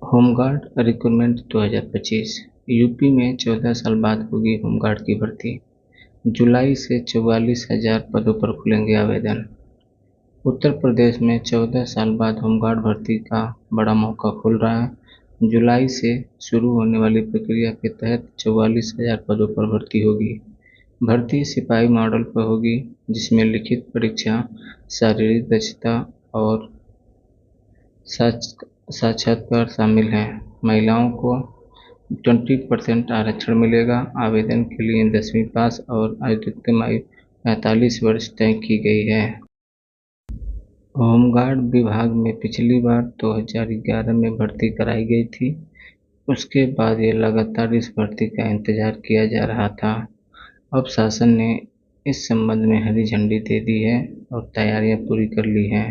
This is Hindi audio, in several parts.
होमगार्ड रिक्रूटमेंट 2025 यूपी में 14 साल बाद होगी होमगार्ड की भर्ती। जुलाई से 44,000 पदों पर खुलेंगे आवेदन। उत्तर प्रदेश में 14 साल बाद होमगार्ड भर्ती का बड़ा मौका खुल रहा है। जुलाई से शुरू होने वाली प्रक्रिया के तहत 44,000 पदों पर भर्ती होगी। भर्ती सिपाही मॉडल पर होगी, जिसमें लिखित परीक्षा, शारीरिक दक्षता और साक्षात्कार शामिल हैं। महिलाओं को 20% आरक्षण मिलेगा। आवेदन के लिए 10वीं पास और अधिकतम आयु 45 वर्ष तय की गई है। होमगार्ड विभाग में पिछली बार 2011 में भर्ती कराई गई थी। उसके बाद ये लगातार इस भर्ती का इंतजार किया जा रहा था। अब शासन ने इस संबंध में हरी झंडी दे दी है और तैयारियां पूरी कर ली हैं।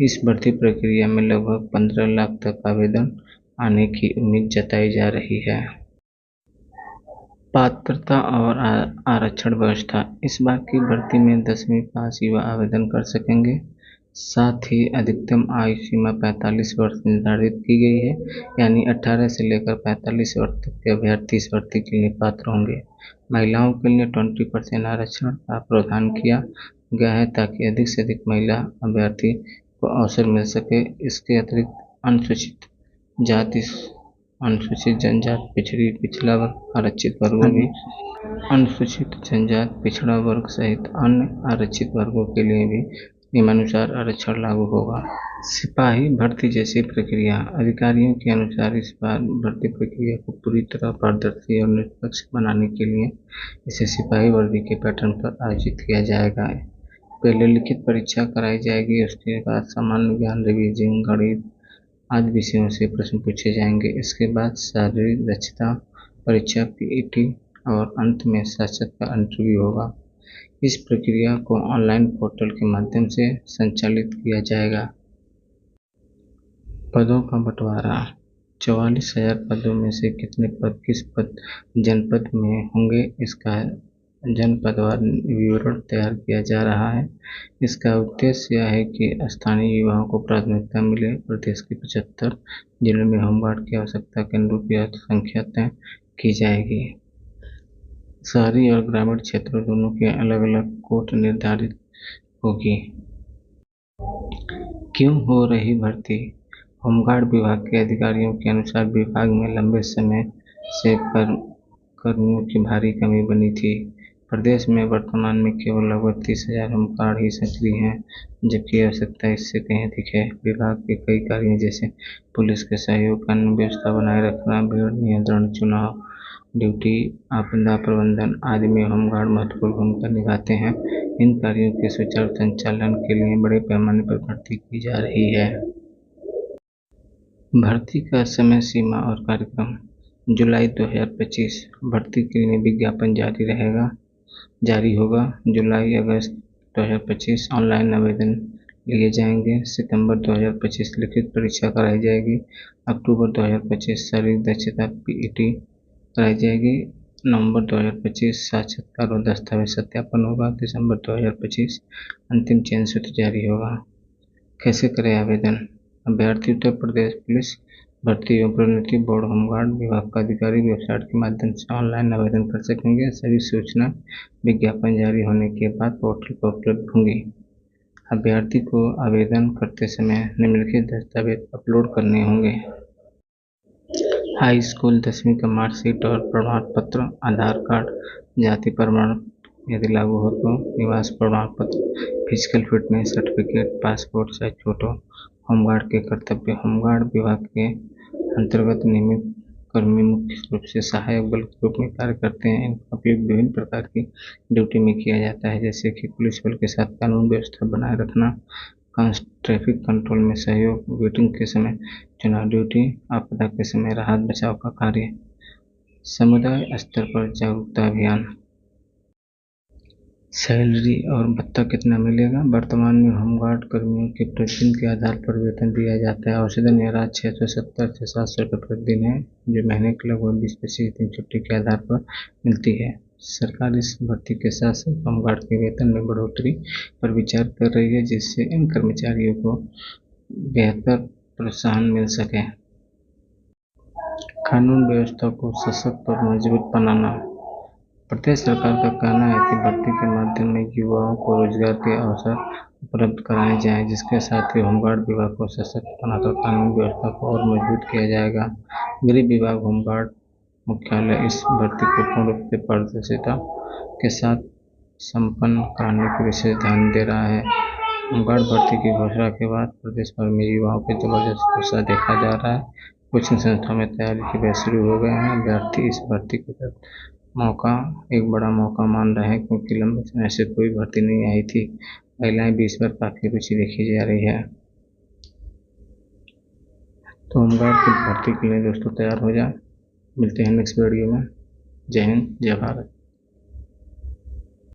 इस भर्ती प्रक्रिया में लगभग 15 लाख तक आवेदन आने की उम्मीद जताई जा रही है। पात्रता और आरक्षण व्यवस्था। इस बार की भर्ती में 10वीं पास युवा आवेदन कर सकेंगे। साथ ही अधिकतम आयु सीमा 45 वर्ष निर्धारित की गई है, यानी 18 से लेकर 45 वर्ष तक के अभ्यर्थी इस भर्ती के लिए पात्र होंगे। महिलाओं के लिए 20% आरक्षण का प्रावधान किया गया है, ताकि अधिक से अधिक महिला अभ्यर्थी को अवसर मिल सके। इसके अतिरिक्त अनुसूचित जाति, अनुसूचित जनजाति, पिछड़ा वर्ग, आरक्षित वर्गों भी अनुसूचित जनजाति, पिछड़ा वर्ग सहित अन्य आरक्षित वर्गों के लिए भी नियमानुसार आरक्षण लागू होगा। सिपाही भर्ती जैसी प्रक्रिया। अधिकारियों के अनुसार इस बार भर्ती प्रक्रिया को पूरी तरह पारदर्शी और निष्पक्ष बनाने के लिए इसे सिपाही वर्दी के पैटर्न पर आयोजित किया जाएगा। पहले लिखित परीक्षा कराई जाएगी, उसके बाद सामान्य ज्ञान, रिवीजन, गणित आदि विषयों से प्रश्न पूछे जाएंगे। इसके बाद शारीरिक दक्षता परीक्षा, पीईटी और अंत में साक्षात्कार इंटरव्यू होगा। इस प्रक्रिया को ऑनलाइन पोर्टल के माध्यम से संचालित किया जाएगा। पदों का बंटवारा। 44,000 पदों में से कितने पद किस जनपद में होंगे, इसका जनपदवार विवरण तैयार किया जा रहा है। इसका उद्देश्य यह है कि स्थानीय युवाओं को प्राथमिकता मिले। प्रदेश के 75 जिलों में होमगार्ड की आवश्यकता के अनुरूप यह संख्या तय की जाएगी। शहरी और ग्रामीण क्षेत्रों दोनों की अलग अलग कोट निर्धारित होगी। क्यों हो रही भर्ती? होमगार्ड विभाग के अधिकारियों के अनुसार विभाग में लंबे समय से कर्मियों की भारी कमी बनी थी। प्रदेश में वर्तमान में केवल लगभग 30,000 होमगार्ड ही सक्रिय हैं, जबकि आवश्यकता इससे कहीं अधिक है। विभाग के कई कार्यों जैसे पुलिस के सहयोग, कानून व्यवस्था बनाए रखना, भीड़ नियंत्रण, चुनाव ड्यूटी, आपदा प्रबंधन आदि में होमगार्ड महत्वपूर्ण भूमिका निभाते हैं। इन कार्यों के सुचारू संचालन के लिए बड़े पैमाने पर भर्ती की जा रही है। भर्ती का समय सीमा और कार्यक्रम। जुलाई 2025 भर्ती के लिए विज्ञापन जारी होगा। जुलाई अगस्त 2025 ऑनलाइन आवेदन लिए जाएंगे। सितंबर 2025 लिखित परीक्षा कराई जाएगी। अक्टूबर 2025 शारीरिक दक्षता पीईटी कराई जाएगी। नवंबर 2025 साक्षात्कार और दस्तावेज सत्यापन होगा। दिसंबर 2025 अंतिम चयन सूत्र जारी होगा। कैसे करें आवेदन? अभ्यर्थी उत्तर प्रदेश पुलिस भर्ती एवं प्रोन्नति बोर्ड होमगार्ड विभाग का आधिकारिक वेबसाइट के माध्यम से ऑनलाइन आवेदन कर सकेंगे। सभी सूचना विज्ञापन जारी होने के बाद पोर्टल पर उपलब्ध होंगी। अभ्यर्थी को आवेदन करते समय निम्नलिखित दस्तावेज अपलोड करने होंगे। हाई स्कूल 10वीं का मार्कशीट और प्रमाण पत्र, आधार कार्ड, जाति प्रमाण यदि लागू हो तो निवास प्रमाण पत्र, physical fitness certificate, passport size photo. Home guard के कर्तव्य। होमगार्ड विभाग के अंतर्गत नियमित कर्मी मुख्य रूप से सहायक बल के रूप में कार्य करते हैं। इनका उपयोग विभिन्न प्रकार की ड्यूटी में किया जाता है, जैसे कि पुलिस बल के साथ कानून व्यवस्था बनाए रखना, ट्रैफिक कंट्रोल में सहयोग, वोटिंग के समय चुनाव ड्यूटी, आपदा के समय राहत बचाव का कार्य। समुदाय स्तर पर जागरूकता अभियान। सैलरी और भत्ता कितना मिलेगा? वर्तमान में होमगार्ड कर्मियों के प्रतिदिन के आधार पर वेतन दिया जाता है। औसतन यह राशि 670 से 700 रुपये प्रतिदिन है, जो महीने के लगभग 20-25 दिन छुट्टी के आधार पर मिलती है। सरकार इस भर्ती के साथ साथ होमगार्ड के वेतन में बढ़ोतरी पर विचार कर रही है, जिससे इन कर्मचारियों को बेहतर प्रोत्साहन मिल सके। कानून व्यवस्था को सशक्त और मजबूत बनाना। प्रदेश सरकार का कहना है कि भर्ती के माध्यम में युवाओं को रोजगार के अवसर उपलब्ध कराए जाएं, जिसके साथ ही होमगार्ड विभाग को सशक्त बनाकर कानून व्यवस्था को और मजबूत किया जाएगा। गृह विभाग होमगार्ड मुख्यालय इस भर्ती को पूर्ण रूप से पारदर्शिता के साथ संपन्न कराने पर विशेष ध्यान दे रहा है। होमगार्ड भर्ती की घोषणा के बाद प्रदेश भर में युवाओं के जबरदस्त उत्साह देखा जा रहा है। कोचिंग संस्थाओं में तैयारी के बैच शुरू हो गए हैं। अभ्यर्थी इस भर्ती को मौका एक बड़ा मौका मान रहे हैं, क्योंकि लंबे समय से कोई भर्ती नहीं आई थी। महिलाएं भी इस पर काफ़ी रुचि देखी जा रही है। तो होमगार्ड की भर्ती के लिए दोस्तों तैयार हो जाए। मिलते हैं नेक्स्ट वीडियो में। जय हिंद, जय भारत।